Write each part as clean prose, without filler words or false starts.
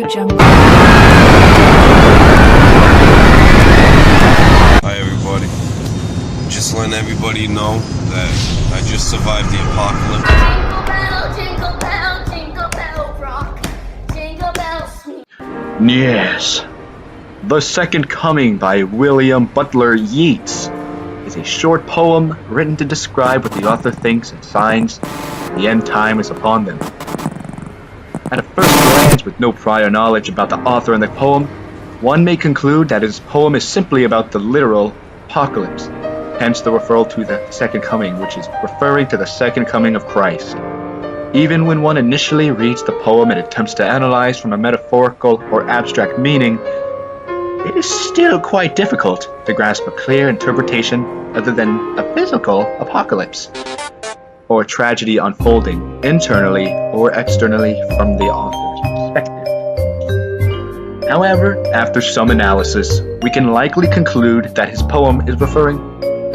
Jungle. Hi everybody. Just letting everybody know that I just survived the apocalypse. Jingle bell, jingle bell rock. Jingle bells swing. Yes. The Second Coming by William Butler Yeats is a short poem written to describe what the author thinks and signs the end time is upon them. At a first glance, with no prior knowledge about the author and the poem, one may conclude that his poem is simply about the literal apocalypse, hence the referral to the Second Coming, which is referring to the Second Coming of Christ. Even when one initially reads the poem and attempts to analyze from a metaphorical or abstract meaning, it is still quite difficult to grasp a clear interpretation other than a physical apocalypse, or tragedy unfolding internally or externally from the author's perspective. However, after some analysis, we can likely conclude that his poem is referring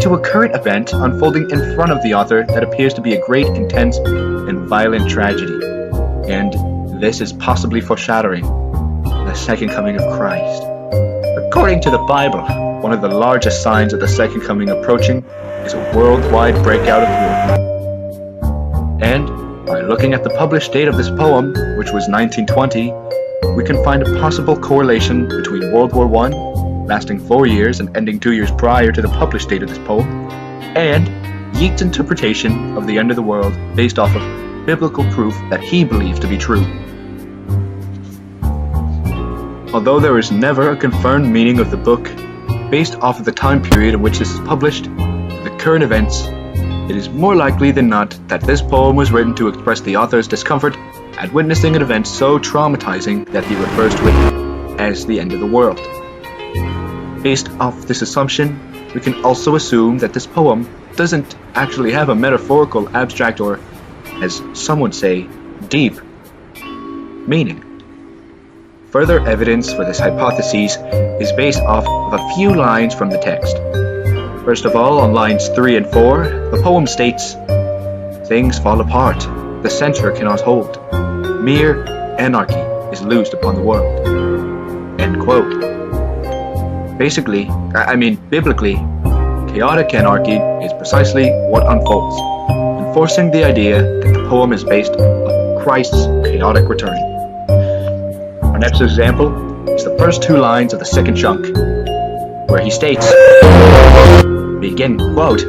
to a current event unfolding in front of the author that appears to be a great, intense, and violent tragedy, and this is possibly foreshadowing the Second Coming of Christ. According to the Bible, one of the largest signs of the Second Coming approaching is a worldwide breakout of war. And by looking at the published date of this poem, which was 1920, we can find a possible correlation between World War I, lasting 4 years and ending 2 years prior to the published date of this poem, and Yeats' interpretation of the end of the world based off of biblical proof that he believes to be true. Although there is never a confirmed meaning of the book, based off of the time period in which this is published, the current events, it is more likely than not that this poem was written to express the author's discomfort at witnessing an event so traumatizing that he refers to it as the end of the world. Based off this assumption, we can also assume that this poem doesn't actually have a metaphorical, abstract, or, as some would say, deep meaning. Further evidence for this hypothesis is based off of a few lines from the text. First of all, on lines 3 and 4, the poem states, "Things fall apart, the center cannot hold. Mere anarchy is loosed upon the world." End quote. Biblically, chaotic anarchy is precisely what unfolds, enforcing the idea that the poem is based on Christ's chaotic return. Our next example is the first 2 lines of the second chunk, where he states, begin quote,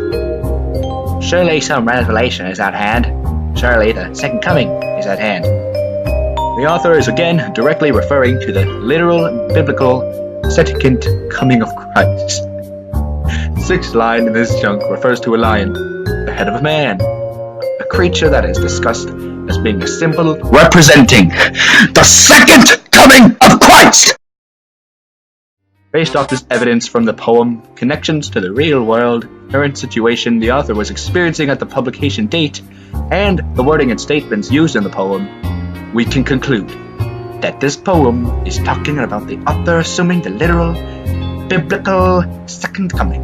"Surely some revelation is at hand. Surely the second coming is at hand." The author is again directly referring to the literal biblical second coming of Christ. The 6th line in this chunk refers to a lion, the head of a man, a creature that is discussed as being a symbol representing the second coming of Christ. Based off this evidence from the poem, connections to the real world, current situation the author was experiencing at the publication date, and the wording and statements used in the poem, we can conclude that this poem is talking about the author assuming the literal, biblical second coming.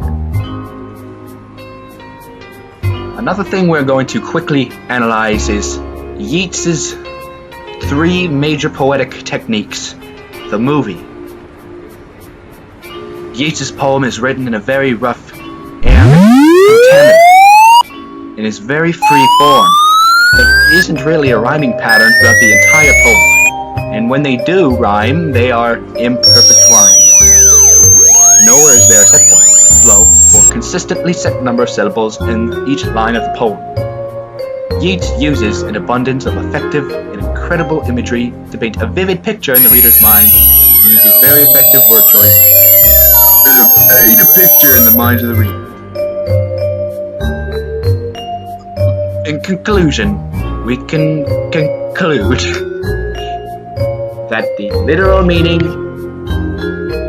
Another thing we're going to quickly analyze is Yeats's 3 major poetic techniques. The movie. Yeats's poem is written in a very rough and contaminated. It is very free form. There isn't really a rhyming pattern throughout the entire poem, and when they do rhyme, they are imperfect rhymes. Nowhere is there a set point, flow, or consistently set number of syllables in each line of the poem. Yeats uses an abundance of effective and incredible imagery to paint a vivid picture in the reader's mind, and uses very effective word choice to paint a picture in the minds of the reader. In conclusion, we can conclude that the literal meaning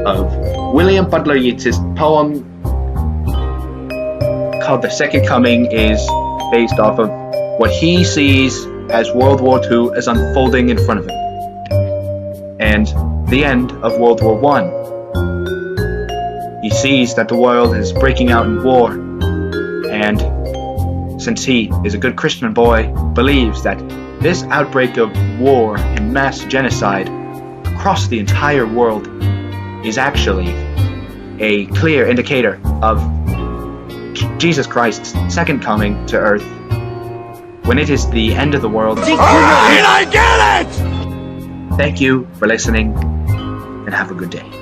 of William Butler Yeats' poem called The Second Coming is based off of what he sees as World War II is unfolding in front of him, and the end of World War I. He sees that the world is breaking out in war, and since he is a good Christian boy, believes that this outbreak of war and mass genocide across the entire world is actually a clear indicator of Jesus Christ's second coming to earth, when it is the end of the world. Alright, I get it! Thank you for listening, and have a good day.